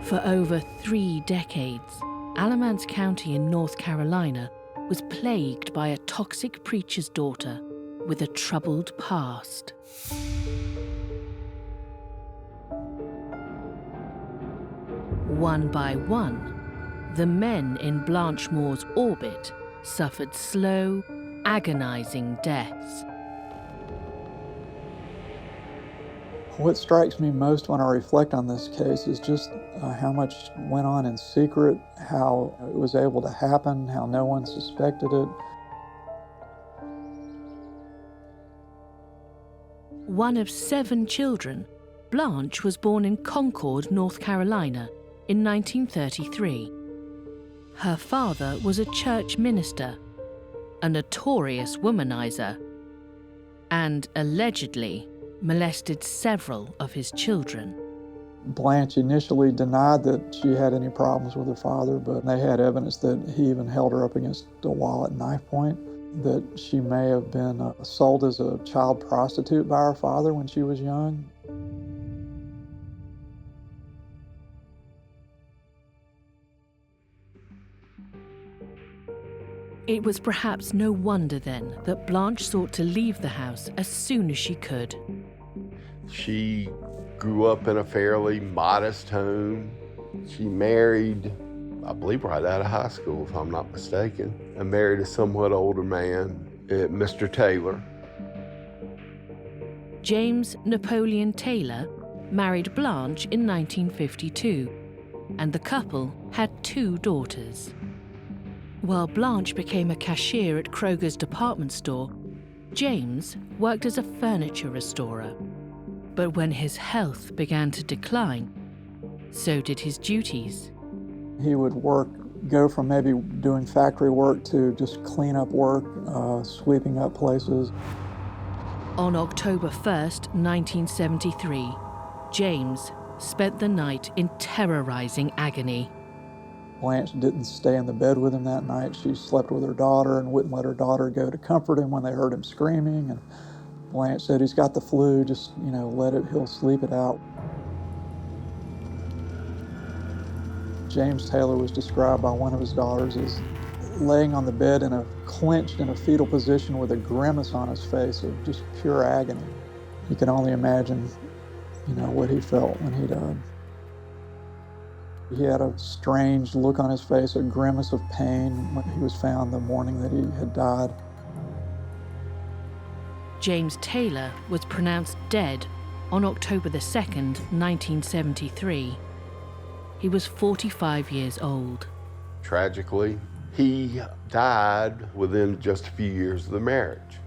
For over 3 decades, Alamance County in North Carolina was plagued by a toxic preacher's daughter with a troubled past. One by one, the men in Blanche Moore's orbit suffered slow, agonizing deaths. What strikes me most when I reflect on this case is just how much went on in secret, how it was able to happen, how no one suspected it. One of 7 children, Blanche was born in Concord, North Carolina, in 1933. Her father was a church minister, a notorious womanizer, and allegedly molested several of his children. Blanche initially denied that she had any problems with her father, but they had evidence that he even held her up against a wall at knife point, that she may have been sold as a child prostitute by her father when she was young. It was perhaps no wonder then that Blanche sought to leave the house as soon as she could. She grew up in a fairly modest home. She married, I believe right out of high school, if I'm not mistaken, and married a somewhat older man, Mr. Taylor. James Napoleon Taylor married Blanche in 1952, and the couple had 2 daughters. While Blanche became a cashier at Kroger's department store, James worked as a furniture restorer. But when his health began to decline, so did his duties. He would go from maybe doing factory work to just cleanup work, sweeping up places. On October 1st, 1973, James spent the night in terrorizing agony. Blanche didn't stay in the bed with him that night. She slept with her daughter and wouldn't let her daughter go to comfort him when they heard him screaming. And Blanche said, "He's got the flu, just, he'll sleep it out." James Taylor was described by one of his daughters as laying on the bed clenched in a fetal position with a grimace on his face of just pure agony. You can only imagine, what he felt when he died. He had a strange look on his face, a grimace of pain when he was found the morning that he had died. James Taylor was pronounced dead on October 2nd, 1973. He was 45 years old. Tragically, he died within just a few years of the marriage,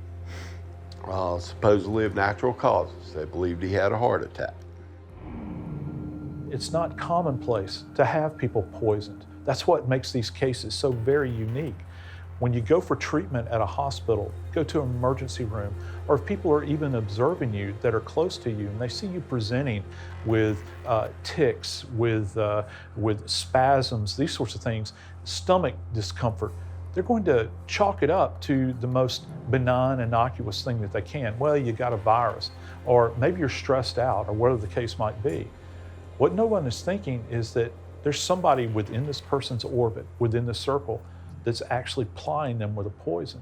supposedly of natural causes. They believed he had a heart attack. It's not commonplace to have people poisoned. That's what makes these cases so very unique. When you go for treatment at a hospital, go to an emergency room, or if people are even observing you that are close to you and they see you presenting with tics, with spasms, these sorts of things, stomach discomfort, they're going to chalk it up to the most benign, innocuous thing that they can. Well, you got a virus, or maybe you're stressed out, or whatever the case might be. What no one is thinking is that there's somebody within this person's orbit, within the circle, that's actually plying them with a poison.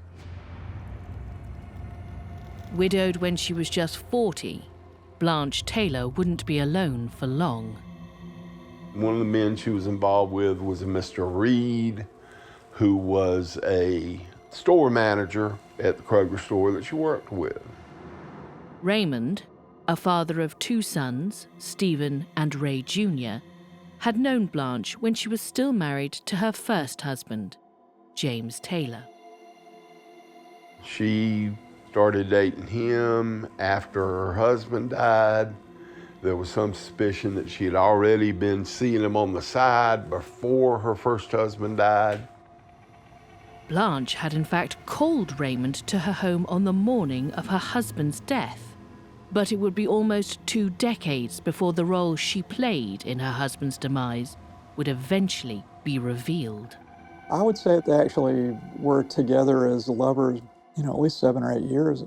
Widowed when she was just 40, Blanche Taylor wouldn't be alone for long. One of the men she was involved with was a Mr. Reed, who was a store manager at the Kroger store that she worked with. Raymond, a father of 2 sons, Stephen and Ray Jr., had known Blanche when she was still married to her first husband, James Taylor. She started dating him after her husband died. There was some suspicion that she had already been seeing him on the side before her first husband died. Blanche had in fact called Raymond to her home on the morning of her husband's death. But it would be almost 2 decades before the role she played in her husband's demise would eventually be revealed. I would say they actually were together as lovers, at least 7 or 8 years.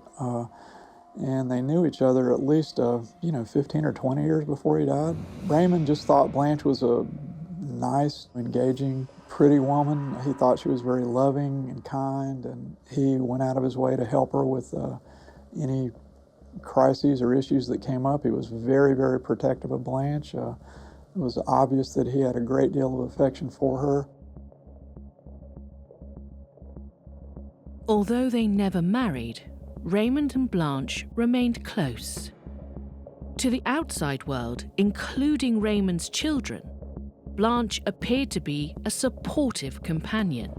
and they knew each other at least, 15 or 20 years before he died. Raymond just thought Blanche was a nice, engaging, pretty woman. He thought she was very loving and kind, and he went out of his way to help her with any crises or issues that came up. He was very, very protective of Blanche. It was obvious that he had a great deal of affection for her. Although they never married, Raymond and Blanche remained close. To the outside world, including Raymond's children, Blanche appeared to be a supportive companion.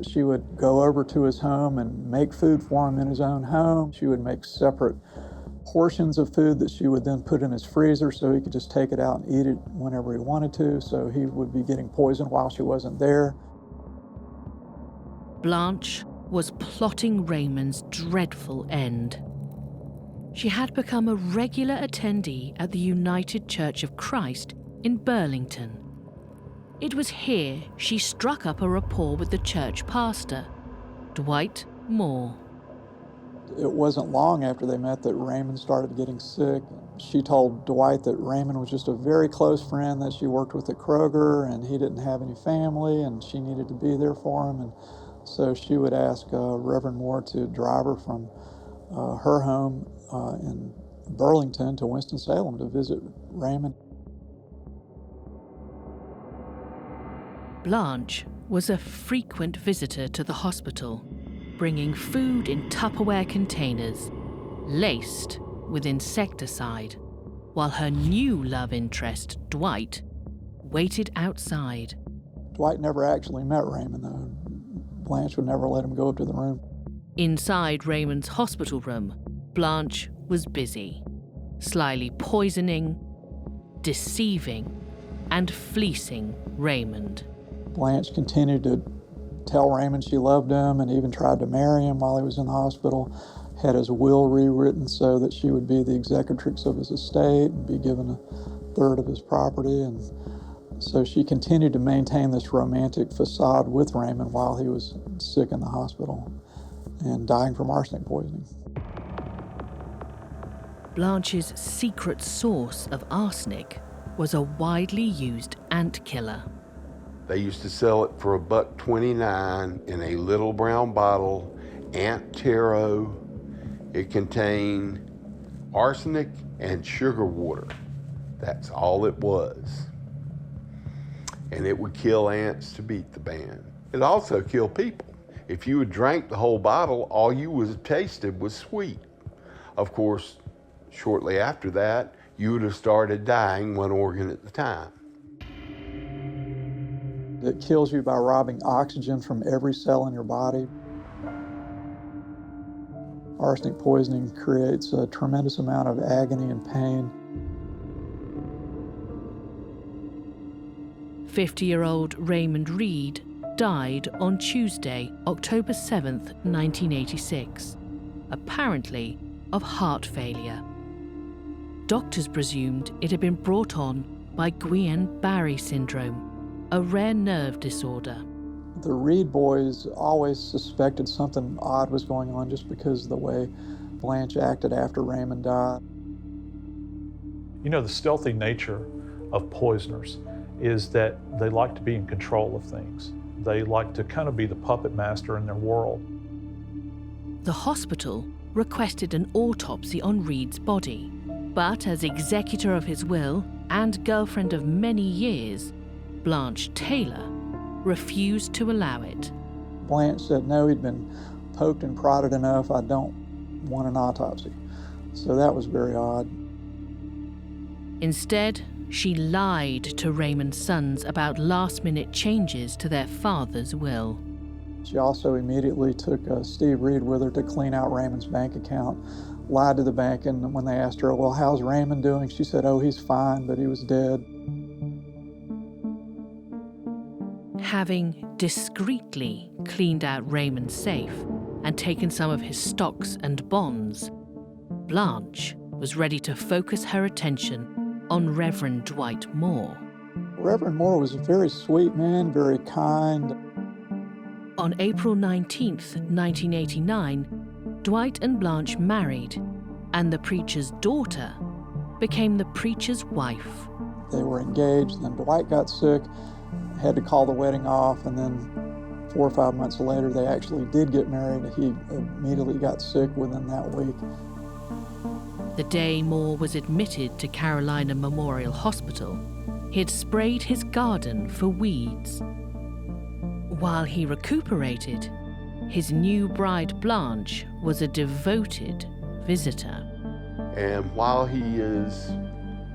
She would go over to his home and make food for him in his own home. She would make separate portions of food that she would then put in his freezer so he could just take it out and eat it whenever he wanted to, so he would be getting poisoned while she wasn't there. Blanche was plotting Raymond's dreadful end. She had become a regular attendee at the United Church of Christ in Burlington. It was here she struck up a rapport with the church pastor, Dwight Moore. It wasn't long after they met that Raymond started getting sick. She told Dwight that Raymond was just a very close friend that she worked with at Kroger, and he didn't have any family, and she needed to be there for him. And so she would ask Reverend Moore to drive her from her home in Burlington to Winston-Salem to visit Raymond. Blanche was a frequent visitor to the hospital, bringing food in Tupperware containers, laced with insecticide, while her new love interest, Dwight, waited outside. Dwight never actually met Raymond, though. Blanche would never let him go up to the room. Inside Raymond's hospital room, Blanche was busy, slyly poisoning, deceiving, and fleecing Raymond. Blanche continued to tell Raymond she loved him and even tried to marry him while he was in the hospital, had his will rewritten so that she would be the executrix of his estate and be given a third of his property. And so she continued to maintain this romantic facade with Raymond while he was sick in the hospital and dying from arsenic poisoning. Blanche's secret source of arsenic was a widely used ant killer. They used to sell it for $1.29 in a little brown bottle, ant taro. It contained arsenic and sugar water. That's all it was. And it would kill ants to beat the band. It also killed people. If you had drank the whole bottle, all you was tasted was sweet. Of course, shortly after that, you would have started dying one organ at a time. It kills you by robbing oxygen from every cell in your body. Arsenic poisoning creates a tremendous amount of agony and pain. 50-year-old Raymond Reed died on Tuesday, October 7th, 1986, apparently of heart failure. Doctors presumed it had been brought on by Guillain-Barré syndrome, a rare nerve disorder. The Reed boys always suspected something odd was going on just because of the way Blanche acted after Raymond died. You know, the stealthy nature of poisoners is that they like to be in control of things. They like to kind of be the puppet master in their world. The hospital requested an autopsy on Reed's body, but as executor of his will and girlfriend of many years, Blanche Taylor refused to allow it. Blanche said, no, he'd been poked and prodded enough, I don't want an autopsy. So that was very odd. Instead, she lied to Raymond's sons about last-minute changes to their father's will. She also immediately took Steve Reed with her to clean out Raymond's bank account, lied to the bank, and when they asked her, well, how's Raymond doing? She said, oh, he's fine, but he was dead. Having discreetly cleaned out Raymond's safe and taken some of his stocks and bonds, Blanche was ready to focus her attention on Reverend Dwight Moore. Reverend Moore was a very sweet man, very kind. On April 19th, 1989, Dwight and Blanche married, and the preacher's daughter became the preacher's wife. They were engaged, then Dwight got sick, had to call the wedding off, and then 4 or 5 months later they actually did get married. He immediately got sick within that week. The day Moore was admitted to Carolina Memorial Hospital, he had sprayed his garden for weeds. While he recuperated, his new bride Blanche was a devoted visitor. And while he is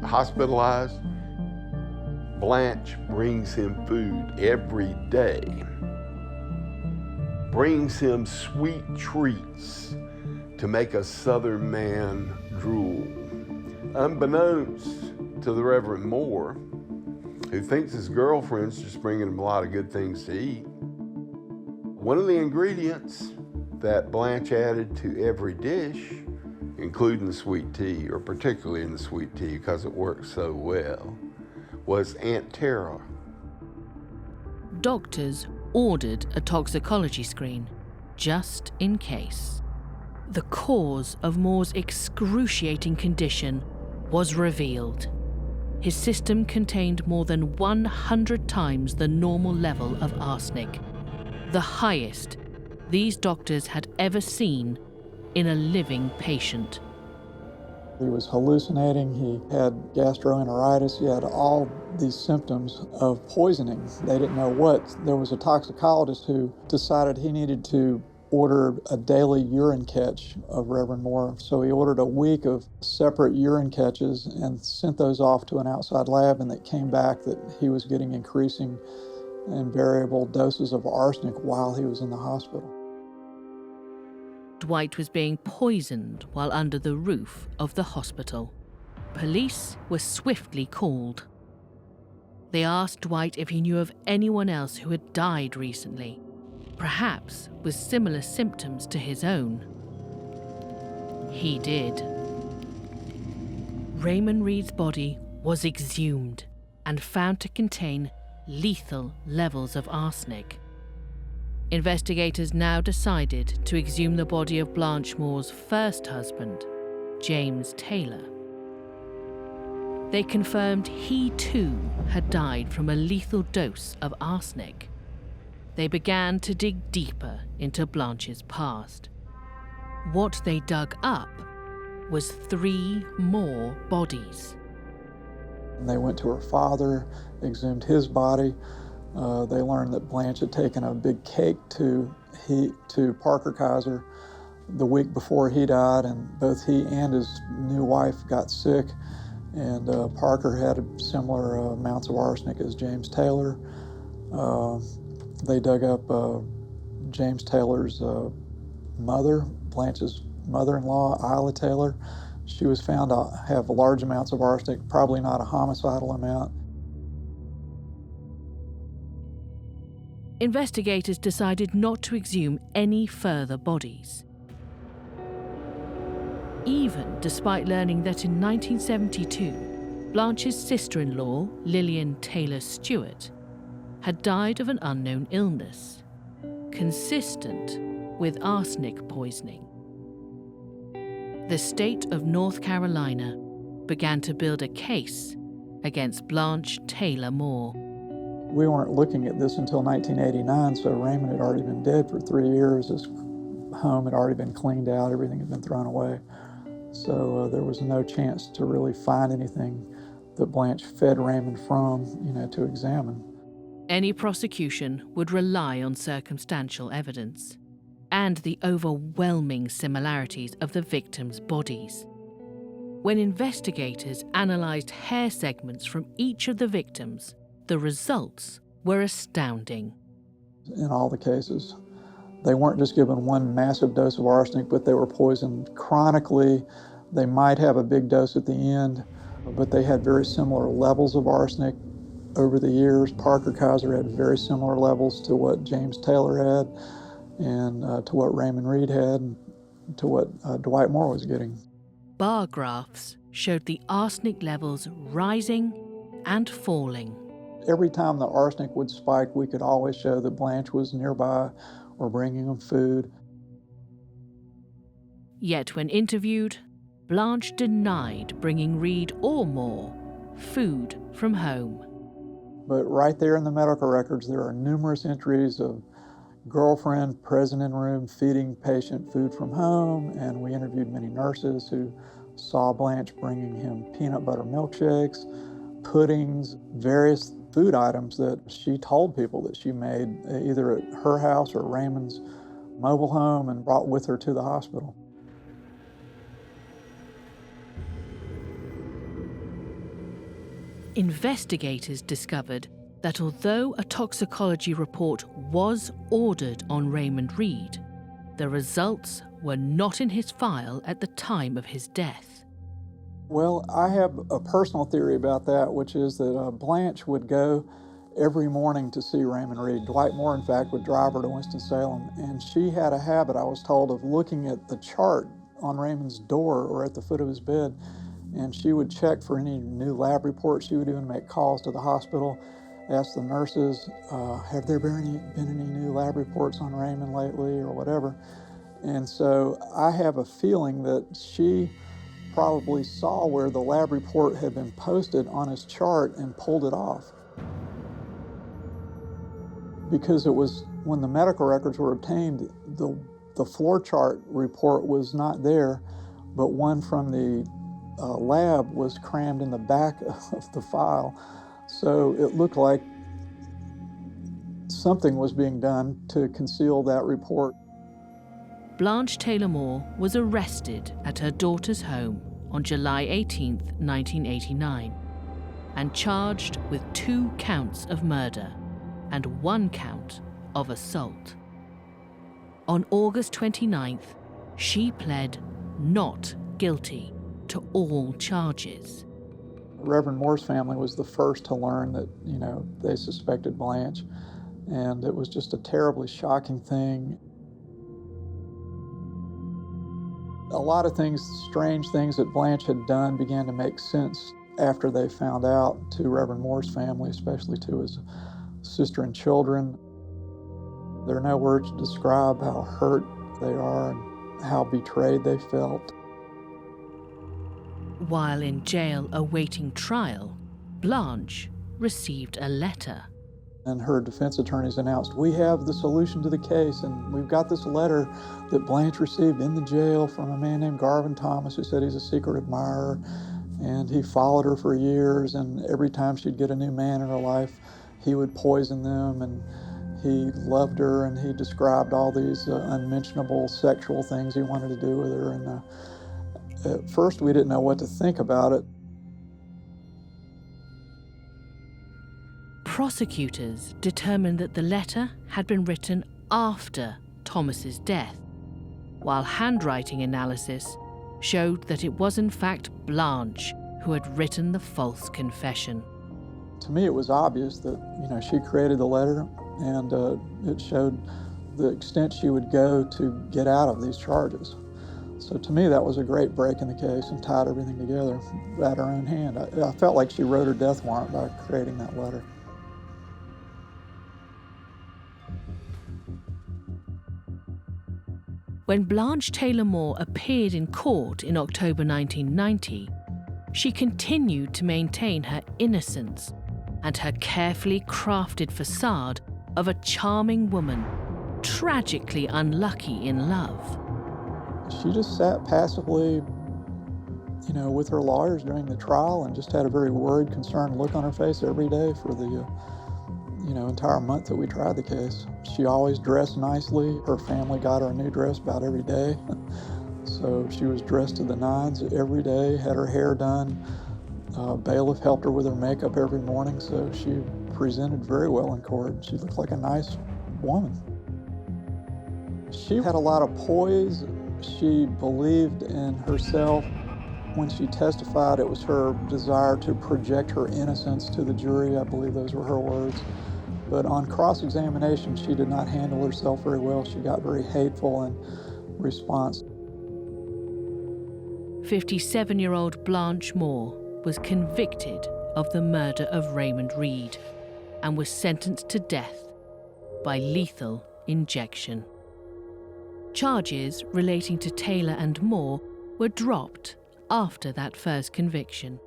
hospitalized, Blanche brings him food every day, brings him sweet treats to make a Southern man drool. Unbeknownst to the Reverend Moore, who thinks his girlfriend's just bringing him a lot of good things to eat, one of the ingredients that Blanche added to every dish, including the sweet tea, or particularly in the sweet tea because it works so well, was Aunt Tara. Doctors ordered a toxicology screen, just in case. The cause of Moore's excruciating condition was revealed. His system contained more than 100 times the normal level of arsenic, the highest these doctors had ever seen in a living patient. He was hallucinating, he had gastroenteritis, he had all these symptoms of poisoning. They didn't know what. There was a toxicologist who decided he needed to order a daily urine catch of Reverend Moore. So he ordered a week of separate urine catches and sent those off to an outside lab, and it came back that he was getting increasing and variable doses of arsenic while he was in the hospital. Dwight was being poisoned while under the roof of the hospital. Police were swiftly called. They asked Dwight if he knew of anyone else who had died recently, perhaps with similar symptoms to his own. He did. Raymond Reed's body was exhumed and found to contain lethal levels of arsenic. Investigators now decided to exhume the body of Blanche Moore's first husband, James Taylor. They confirmed he too had died from a lethal dose of arsenic. They began to dig deeper into Blanche's past. What they dug up was 3 more bodies. They went to her father, exhumed his body. They learned that Blanche had taken a big cake to Parker Kaiser the week before he died, and both he and his new wife got sick. And Parker had similar amounts of arsenic as James Taylor. They dug up James Taylor's mother, Blanche's mother-in-law, Isla Taylor. She was found to have large amounts of arsenic, probably not a homicidal amount. Investigators decided not to exhume any further bodies. Even despite learning that in 1972, Blanche's sister-in-law, Lillian Taylor Stewart, had died of an unknown illness, consistent with arsenic poisoning. The state of North Carolina began to build a case against Blanche Taylor Moore. We weren't looking at this until 1989, so Raymond had already been dead for 3 years. His home had already been cleaned out, everything had been thrown away. So there was no chance to really find anything that Blanche fed Raymond from, to examine. Any prosecution would rely on circumstantial evidence and the overwhelming similarities of the victims' bodies. When investigators analysed hair segments from each of the victims, the results were astounding. In all the cases, they weren't just given one massive dose of arsenic, but they were poisoned chronically. They might have a big dose at the end, but they had very similar levels of arsenic over the years. Parker Kaiser had very similar levels to what James Taylor had, and to what Raymond Reed had, and to what Dwight Moore was getting. Bar graphs showed the arsenic levels rising and falling. Every time the arsenic would spike, we could always show that Blanche was nearby or bringing them food. Yet when interviewed, Blanche denied bringing Reed or Moore food from home. But right there in the medical records, there are numerous entries of girlfriend present in room feeding patient food from home, and we interviewed many nurses who saw Blanche bringing him peanut butter milkshakes, puddings, various food items that she told people that she made either at her house or Raymond's mobile home and brought with her to the hospital. Investigators discovered that although a toxicology report was ordered on Raymond Reed, the results were not in his file at the time of his death. Well, I have a personal theory about that, which is that Blanche would go every morning to see Raymond Reed. Dwight Moore, in fact, would drive her to Winston-Salem, and she had a habit, I was told, of looking at the chart on Raymond's door or at the foot of his bed, and she would check for any new lab reports. She would even make calls to the hospital, ask the nurses, have there been any new lab reports on Raymond lately or whatever. And so I have a feeling that she probably saw where the lab report had been posted on his chart and pulled it off. Because it was, when the medical records were obtained, the floor chart report was not there, but one from the lab was crammed in the back of the file. So it looked like something was being done to conceal that report. Blanche Taylor Moore was arrested at her daughter's home on July 18, 1989, and charged with 2 counts of murder and 1 count of assault. On August 29th, she pled not guilty to all charges. Reverend Moore's family was the first to learn that, they suspected Blanche, and it was just a terribly shocking thing. A lot of things, strange things that Blanche had done began to make sense after they found out to Reverend Moore's family, especially to his sister and children. There are no words to describe how hurt they are and how betrayed they felt. While in jail awaiting trial, Blanche received a letter. And her defense attorneys announced, we have the solution to the case, and we've got this letter that Blanche received in the jail from a man named Garvin Thomas, who said he's a secret admirer, and he followed her for years, and every time she'd get a new man in her life, he would poison them, and he loved her, and he described all these unmentionable sexual things he wanted to do with her. And at first we didn't know what to think about it. Prosecutors determined that the letter had been written after Thomas's death, while handwriting analysis showed that it was in fact Blanche who had written the false confession. To me, it was obvious that, she created the letter, and it showed the extent she would go to get out of these charges. So to me, that was a great break in the case and tied everything together at her own hand. I felt like she wrote her death warrant by creating that letter. When Blanche Taylor Moore appeared in court in October 1990, she continued to maintain her innocence and her carefully crafted facade of a charming woman, tragically unlucky in love. She just sat passively, with her lawyers during the trial and just had a very worried, concerned look on her face every day for the, entire month that we tried the case. She always dressed nicely. Her family got her a new dress about every day. So she was dressed to the nines every day, had her hair done. Bailiff helped her with her makeup every morning, so she presented very well in court. She looked like a nice woman. She had a lot of poise. She believed in herself. When she testified, it was her desire to project her innocence to the jury. I believe those were her words. But on cross-examination, she did not handle herself very well. She got very hateful in response. 57-year-old Blanche Moore was convicted of the murder of Raymond Reed and was sentenced to death by lethal injection. Charges relating to Taylor and Moore were dropped after that first conviction.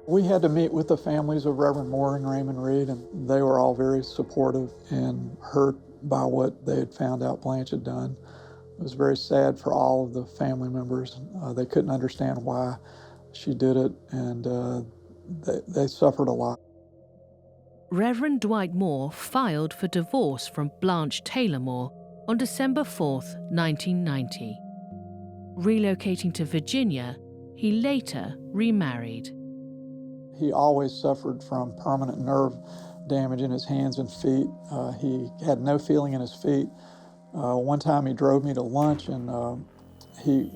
We had to meet with the families of Reverend Moore and Raymond Reed, and they were all very supportive and hurt by what they had found out Blanche had done. It was very sad for all of the family members. They couldn't understand why she did it, and they suffered a lot. Reverend Dwight Moore filed for divorce from Blanche Taylor Moore on December 4th, 1990. Relocating to Virginia, he later remarried. He always suffered from permanent nerve damage in his hands and feet. He had no feeling in his feet. One time he drove me to lunch, and he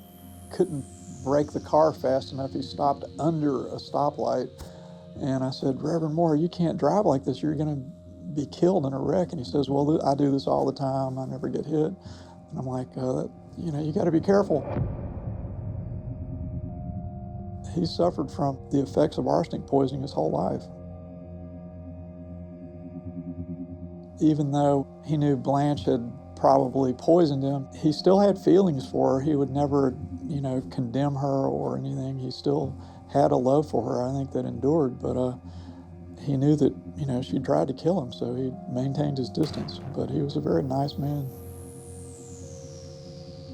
couldn't brake the car fast enough. He stopped under a stoplight, and I said, "Reverend Moore, you can't drive like this. You're going to be killed in a wreck." And he says, "Well, I do this all the time. I never get hit." And I'm like, you got to be careful. He suffered from the effects of arsenic poisoning his whole life. Even though he knew Blanche had probably poisoned him, he still had feelings for her. He would never, condemn her or anything. He still had a love for her, I think, that endured, but he knew that, she tried to kill him, so he maintained his distance. But he was a very nice man.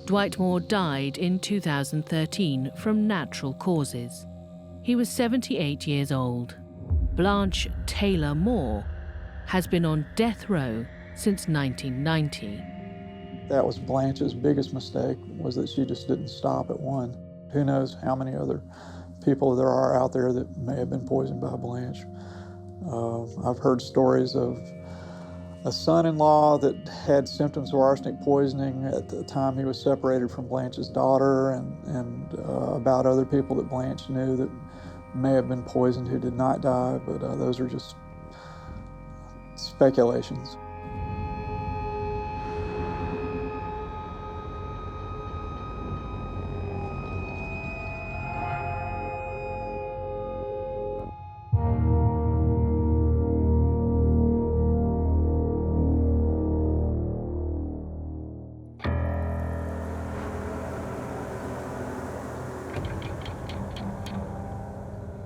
Dwight Moore died in 2013 from natural causes. He was 78 years old. Blanche Taylor Moore has been on death row since 1990. That was Blanche's biggest mistake, was that she just didn't stop at one. Who knows how many other people there are out there that may have been poisoned by Blanche. I've heard stories of a son-in-law that had symptoms of arsenic poisoning at the time he was separated from Blanche's daughter, and about other people that Blanche knew that may have been poisoned who did not die, but those are just speculations.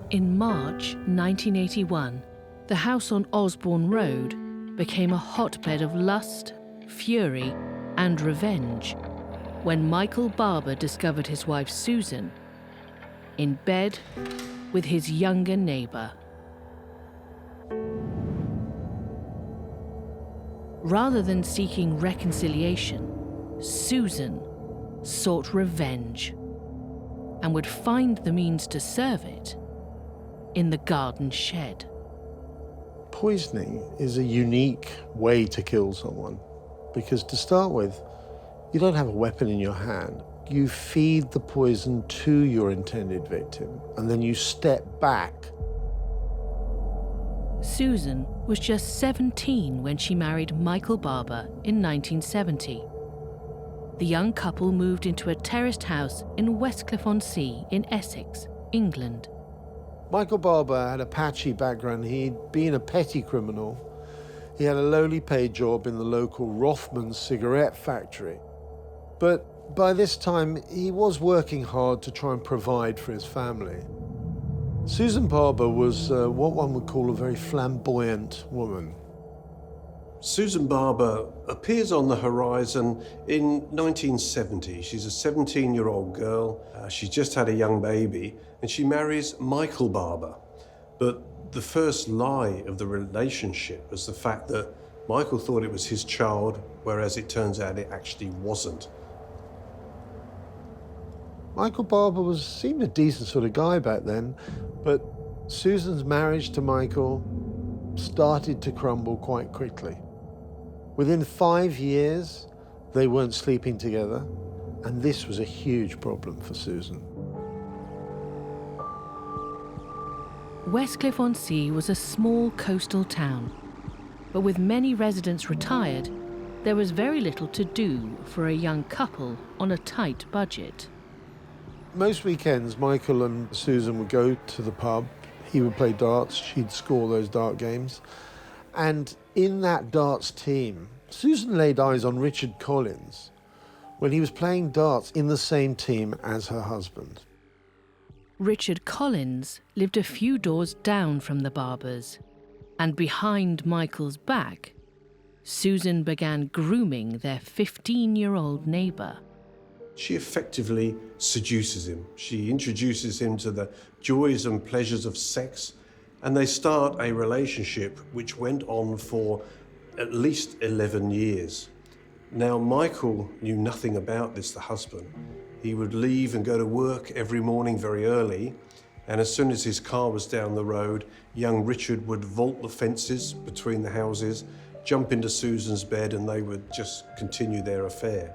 In March 1981, the house on Osborne Road became a hotbed of lust, fury, and revenge when Michael Barber discovered his wife Susan in bed with his younger neighbor. Rather than seeking reconciliation, Susan sought revenge and would find the means to serve it in the garden shed. Poisoning is a unique way to kill someone because, to start with, you don't have a weapon in your hand. You feed the poison to your intended victim, and then you step back. Susan was just 17 when she married Michael Barber in 1970. The young couple moved into a terraced house in Westcliff-on-Sea in Essex, England. Michael Barber had a patchy background. He'd been a petty criminal. He had a lowly paid job in the local Rothmans cigarette factory. But by this time, he was working hard to try and provide for his family. Susan Barber was what one would call a very flamboyant woman. Susan Barber appears on the horizon in 1970. She's a 17-year-old girl. She just had a young baby, and she marries Michael Barber. But the first lie of the relationship was the fact that Michael thought it was his child, whereas it turns out it actually wasn't. Michael Barber seemed a decent sort of guy back then, but Susan's marriage to Michael started to crumble quite quickly. Within 5 years, they weren't sleeping together, and this was a huge problem for Susan. Westcliff-on-Sea was a small coastal town, but with many residents retired, there was very little to do for a young couple on a tight budget. Most weekends, Michael and Susan would go to the pub. He would play darts, she'd score those dart games. And in that darts team, Susan laid eyes on Richard Collins, when he was playing darts in the same team as her husband. Richard Collins lived a few doors down from the Barbers, and behind Michael's back, Susan began grooming their 15-year-old neighbour. She effectively seduces him. She introduces him to the joys and pleasures of sex, and they start a relationship which went on for at least 11 years. Now, Michael knew nothing about this, the husband. He would leave and go to work every morning very early, and as soon as his car was down the road, young Richard would vault the fences between the houses, jump into Susan's bed, and they would just continue their affair.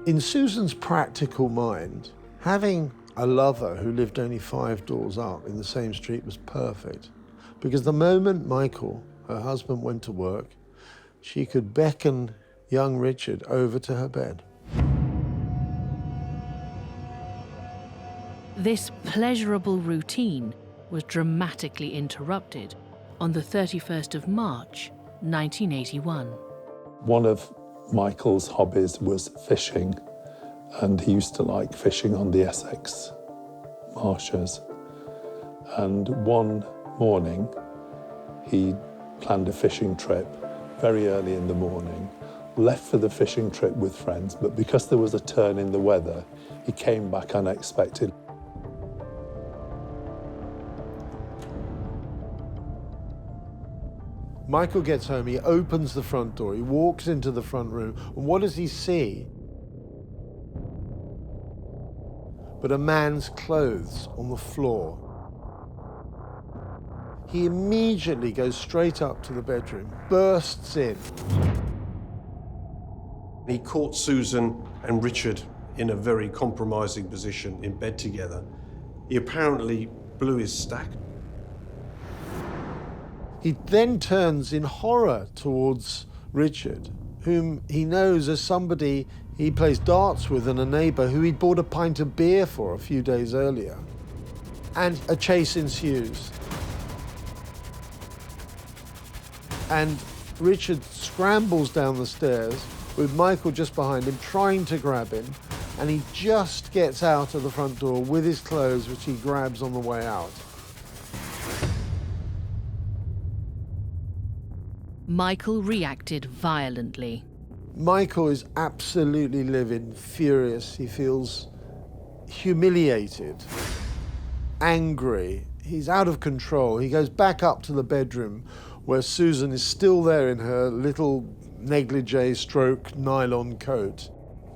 In Susan's practical mind, having a lover who lived only 5 doors up in the same street was perfect, because the moment Michael, her husband, went to work, she could beckon young Richard over to her bed. This pleasurable routine was dramatically interrupted on the 31st of March, 1981. One of Michael's hobbies was fishing, and he used to like fishing on the Essex marshes. And one morning, he planned a fishing trip very early in the morning, left for the fishing trip with friends, but because there was a turn in the weather, he came back unexpected. Michael gets home, he opens the front door, he walks into the front room, and what does he see? But a man's clothes on the floor. He immediately goes straight up to the bedroom, bursts in. He caught Susan and Richard in a very compromising position in bed together. He apparently blew his stack. He then turns in horror towards Richard, whom he knows as somebody he plays darts with and a neighbour who he'd bought a pint of beer for a few days earlier. And a chase ensues. And Richard scrambles down the stairs with Michael just behind him, trying to grab him, and he just gets out of the front door with his clothes, which he grabs on the way out. Michael reacted violently. Michael is absolutely livid, furious. He feels humiliated, angry. He's out of control. He goes back up to the bedroom where Susan is still there in her little negligee stroke nylon coat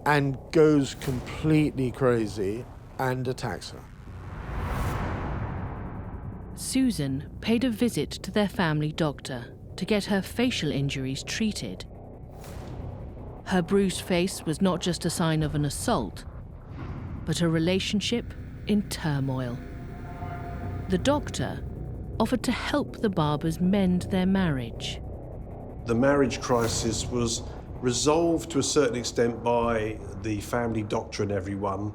and goes completely crazy and attacks her. Susan paid a visit to their family doctor to get her facial injuries treated. Her bruised face was not just a sign of an assault, but a relationship in turmoil. The doctor offered to help the Barbers mend their marriage. The marriage crisis was resolved to a certain extent by the family doctor and everyone,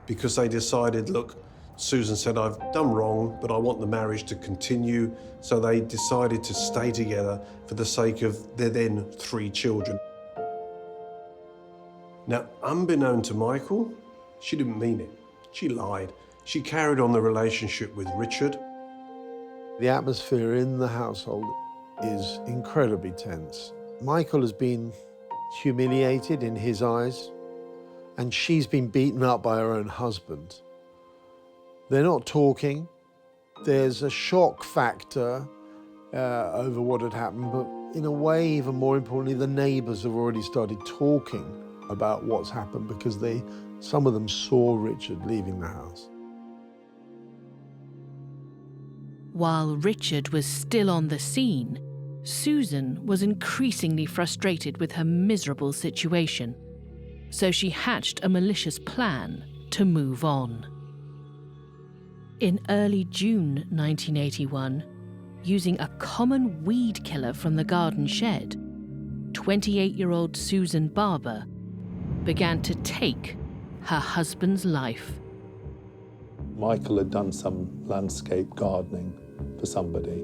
because they decided, look, Susan said, I've done wrong, but I want the marriage to continue. So they decided to stay together for the sake of their then 3 children. Now, unbeknown to Michael, she didn't mean it. She lied. She carried on the relationship with Richard. The atmosphere in the household is incredibly tense. Michael has been humiliated in his eyes, and she's been beaten up by her own husband. They're not talking. There's a shock factor over what had happened, but in a way, even more importantly, the neighbours have already started talking about what's happened because some of them saw Richard leaving the house. While Richard was still on the scene, Susan was increasingly frustrated with her miserable situation, so she hatched a malicious plan to move on. In early June 1981, using a common weed killer from the garden shed, 28-year-old Susan Barber began to take her husband's life. Michael had done some landscape gardening for somebody,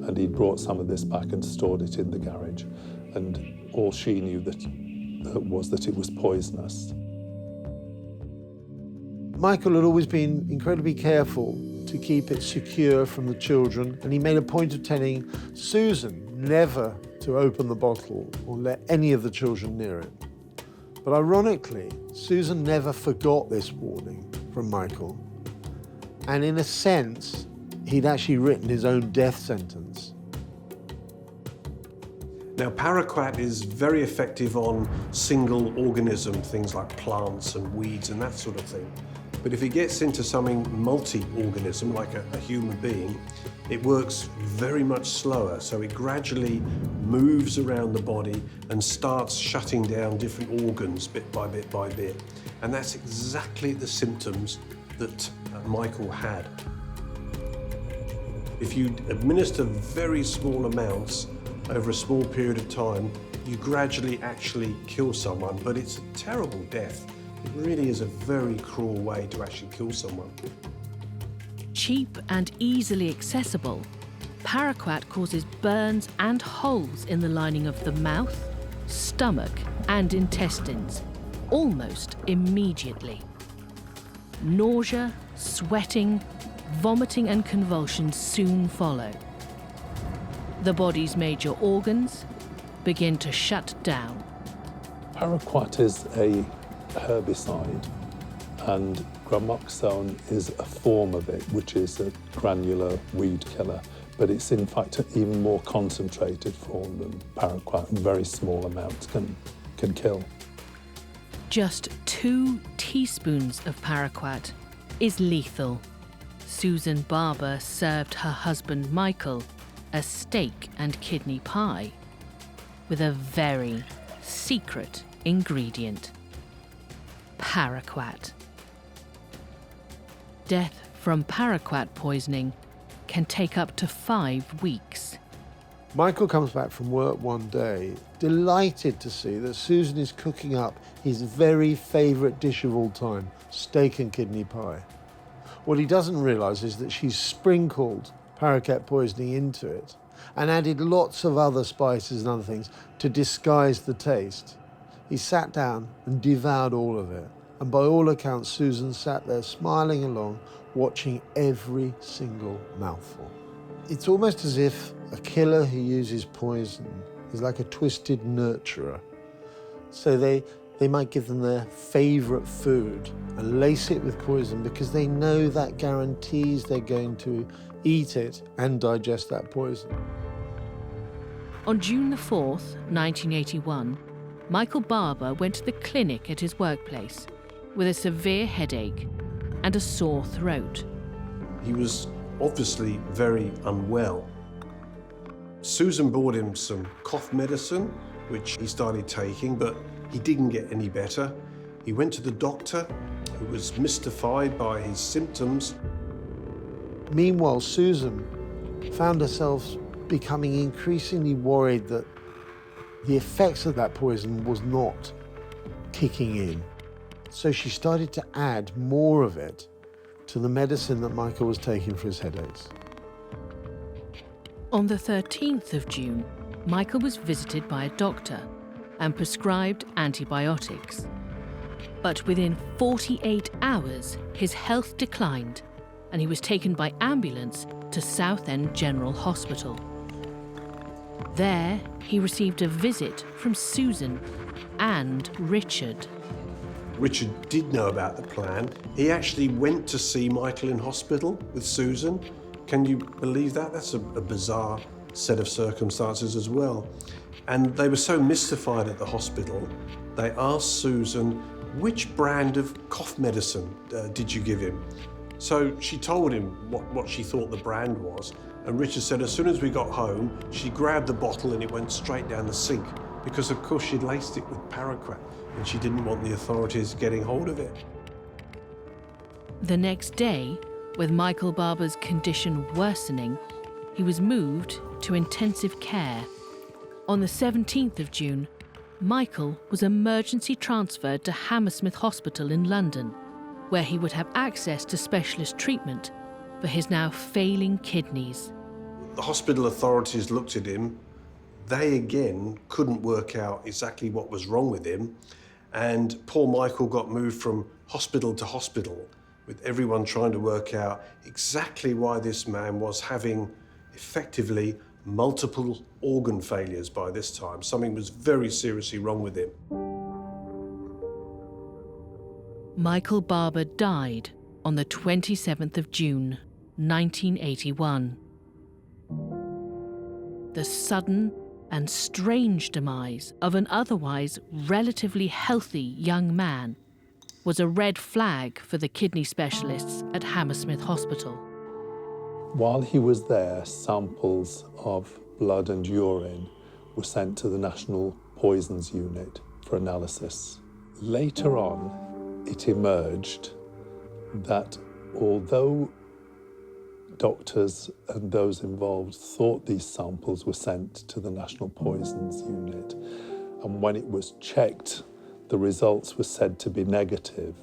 and he'd brought some of this back and stored it in the garage. And all she knew was that it was poisonous. Michael had always been incredibly careful to keep it secure from the children, and he made a point of telling Susan never to open the bottle or let any of the children near it. But ironically, Susan never forgot this warning from Michael, and in a sense, he'd actually written his own death sentence. Now, paraquat is very effective on single organism, things like plants and weeds and that sort of thing. But if it gets into something multi-organism, like a human being, it works very much slower. So it gradually moves around the body and starts shutting down different organs bit by bit by bit. And that's exactly the symptoms that Michael had. If you administer very small amounts over a small period of time, you gradually actually kill someone, but it's a terrible death. It really is a very cruel way to actually kill someone. Cheap and easily accessible, paraquat causes burns and holes in the lining of the mouth, stomach, and intestines, almost immediately. Nausea, sweating, vomiting, and convulsions soon follow. The body's major organs begin to shut down. Paraquat is a herbicide, and gramoxone is a form of it, which is a granular weed killer, but it's in fact an even more concentrated form than paraquat, and very small amounts can kill. Just 2 teaspoons of paraquat is lethal. Susan Barber served her husband Michael a steak and kidney pie with a very secret ingredient: paraquat. Death from paraquat poisoning can take up to 5 weeks. Michael comes back from work one day, delighted to see that Susan is cooking up his very favourite dish of all time, steak and kidney pie. What he doesn't realise is that she's sprinkled paraquat poisoning into it and added lots of other spices and other things to disguise the taste. He sat down and devoured all of it, and by all accounts, Susan sat there smiling along, watching every single mouthful. It's almost as if a killer who uses poison is like a twisted nurturer. So they might give them their favourite food and lace it with poison because they know that guarantees they're going to eat it and digest that poison. On June the 4th, 1981, Michael Barber went to the clinic at his workplace with a severe headache and a sore throat. He was obviously very unwell. Susan brought him some cough medicine, which he started taking, but he didn't get any better. He went to the doctor, who was mystified by his symptoms. Meanwhile, Susan found herself becoming increasingly worried that the effects of that poison was not kicking in. So she started to add more of it to the medicine that Michael was taking for his headaches. On the 13th of June, Michael was visited by a doctor and prescribed antibiotics. But within 48 hours, his health declined and he was taken by ambulance to Southend General Hospital. There, he received a visit from Susan and Richard. Richard did know about the plan. He actually went to see Michael in hospital with Susan. Can you believe that? That's a bizarre set of circumstances as well. And they were so mystified at the hospital, they asked Susan, which brand of cough medicine did you give him? So she told him what she thought the brand was. And Richard said as soon as we got home, she grabbed the bottle and it went straight down the sink because of course she'd laced it with paraquat and she didn't want the authorities getting hold of it. The next day, with Michael Barber's condition worsening, he was moved to intensive care. On the 17th of June, Michael was emergency transferred to Hammersmith Hospital in London, where he would have access to specialist treatment for his now failing kidneys. The hospital authorities looked at him, They again couldn't work out exactly what was wrong with him, and poor Michael got moved from hospital to hospital, with everyone trying to work out exactly why this man was having effectively multiple organ failures by this time. Something was very seriously wrong with him. Michael Barber died on the 27th of June, 1981. The sudden and strange demise of an otherwise relatively healthy young man was a red flag for the kidney specialists at Hammersmith Hospital. While he was there, samples of blood and urine were sent to the National Poisons Unit for analysis. Later on, it emerged that although doctors and those involved thought these samples were sent to the National Poisons Unit, and when it was checked, the results were said to be negative.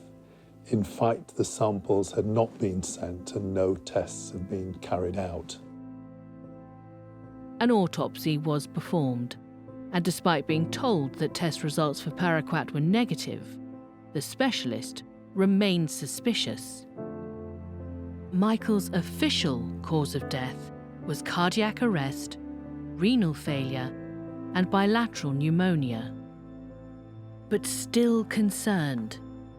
In fact, the samples had not been sent and no tests had been carried out. An autopsy was performed, and despite being told that test results for paraquat were negative, the specialist remained suspicious. Michael's official cause of death was cardiac arrest, renal failure, and bilateral pneumonia. But still concerned,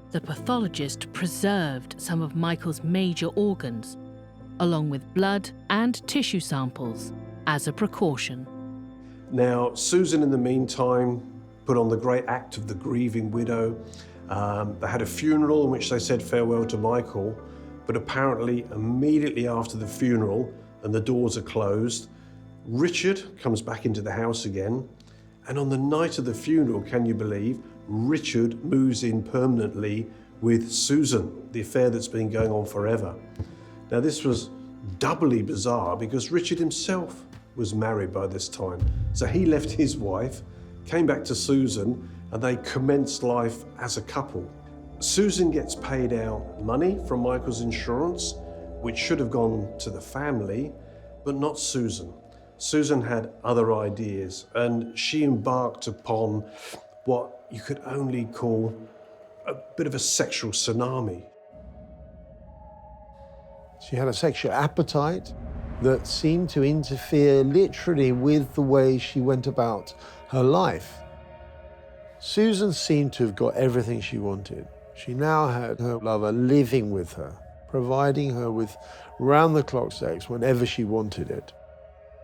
the pathologist preserved some of Michael's major organs, along with blood and tissue samples, as a precaution. Now, Susan, in the meantime, put on the great act of the grieving widow. They had a funeral in which they said farewell to Michael, but apparently immediately after the funeral and the doors are closed, Richard comes back into the house again, and on the night of the funeral, can you believe, Richard moves in permanently with Susan, the affair that's been going on forever. Now, this was doubly bizarre because Richard himself was married by this time. So he left his wife, came back to Susan, and they commenced life as a couple. Susan gets paid out money from Michael's insurance, which should have gone to the family, but not Susan. Susan had other ideas, and she embarked upon what you could only call a bit of a sexual tsunami. She had a sexual appetite that seemed to interfere literally with the way she went about her life. Susan seemed to have got everything she wanted. She now had her lover living with her, providing her with round-the-clock sex whenever she wanted it.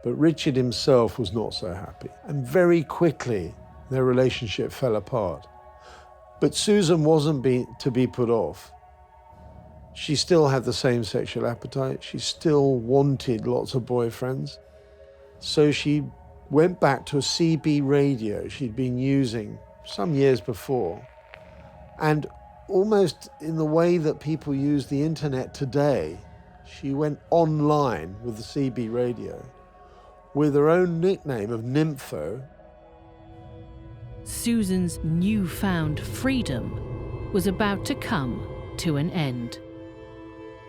But Richard himself was not so happy, and very quickly their relationship fell apart. But Susan wasn't to be put off. She still had the same sexual appetite. She still wanted lots of boyfriends. So she went back to a CB radio she'd been using some years before. And almost in the way that people use the internet today, she went online with the CB radio with her own nickname of Nympho. Susan's newfound freedom was about to come to an end.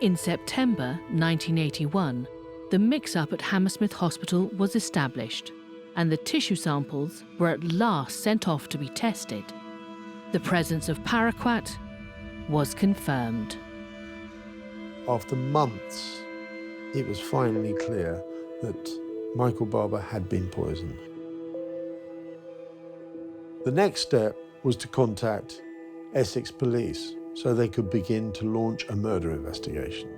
In September 1981, the mix-up at Hammersmith Hospital was established, and the tissue samples were at last sent off to be tested. The presence of paraquat was confirmed. After months, it was finally clear that Michael Barber had been poisoned. The next step was to contact Essex Police so they could begin to launch a murder investigation.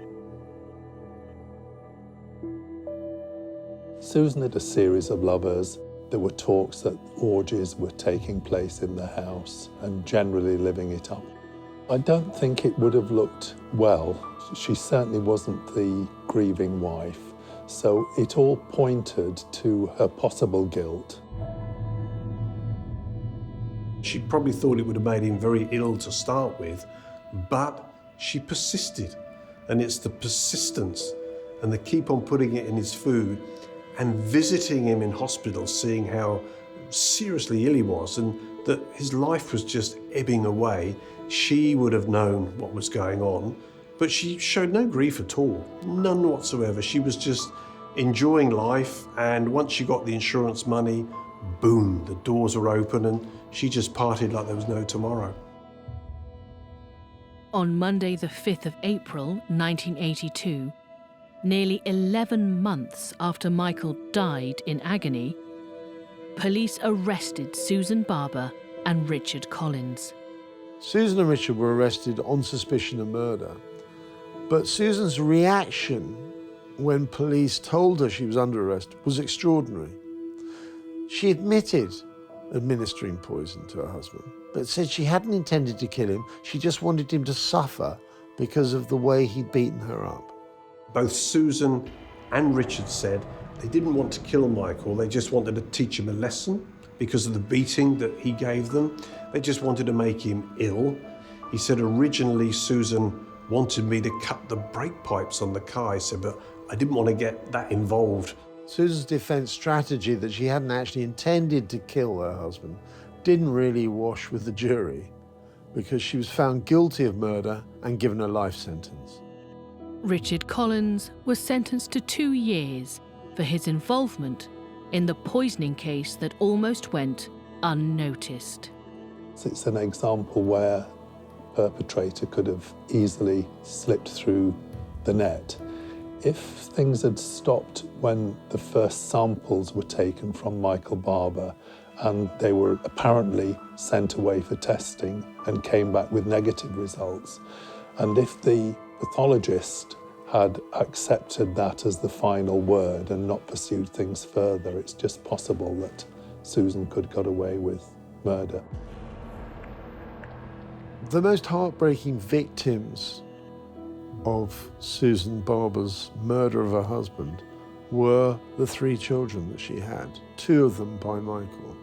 Susan had a series of lovers. There were talks that orgies were taking place in the house and generally living it up. I don't think it would have looked well. She certainly wasn't the grieving wife, so it all pointed to her possible guilt. She probably thought it would have made him very ill to start with, but she persisted. And it's the persistence and the keep on putting it in his food and visiting him in hospital, seeing how seriously ill he was and that his life was just ebbing away. She would have known what was going on, but she showed no grief at all, none whatsoever. She was just enjoying life, and once she got the insurance money, boom, the doors were open and she just partied like there was no tomorrow. On Monday, the 5th of April, 1982, nearly 11 months after Michael died in agony, police arrested Susan Barber and Richard Collins. Susan and Richard were arrested on suspicion of murder, but Susan's reaction when police told her she was under arrest was extraordinary. She admitted administering poison to her husband, but said she hadn't intended to kill him, she just wanted him to suffer because of the way he'd beaten her up. Both Susan and Richard said they didn't want to kill Michael, they just wanted to teach him a lesson because of the beating that he gave them. They just wanted to make him ill. He said originally Susan wanted me to cut the brake pipes on the car, he said, but I didn't want to get that involved. Susan's defense strategy that she hadn't actually intended to kill her husband didn't really wash with the jury because she was found guilty of murder and given a life sentence. Richard Collins was sentenced to 2 years for his involvement in the poisoning case that almost went unnoticed. It's an example where the perpetrator could have easily slipped through the net. If things had stopped when the first samples were taken from Michael Barber and they were apparently sent away for testing and came back with negative results, and if the pathologist had accepted that as the final word and not pursued things further, it's just possible that Susan could have got away with murder. The most heartbreaking victims of Susan Barber's murder of her husband were the 3 children that she had, 2 of them by Michael.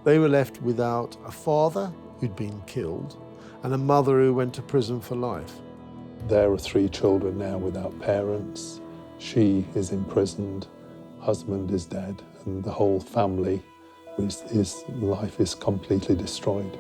They were left without a father who'd been killed and a mother who went to prison for life. There are 3 children now without parents. She is imprisoned, husband is dead, and the whole family, his life is completely destroyed.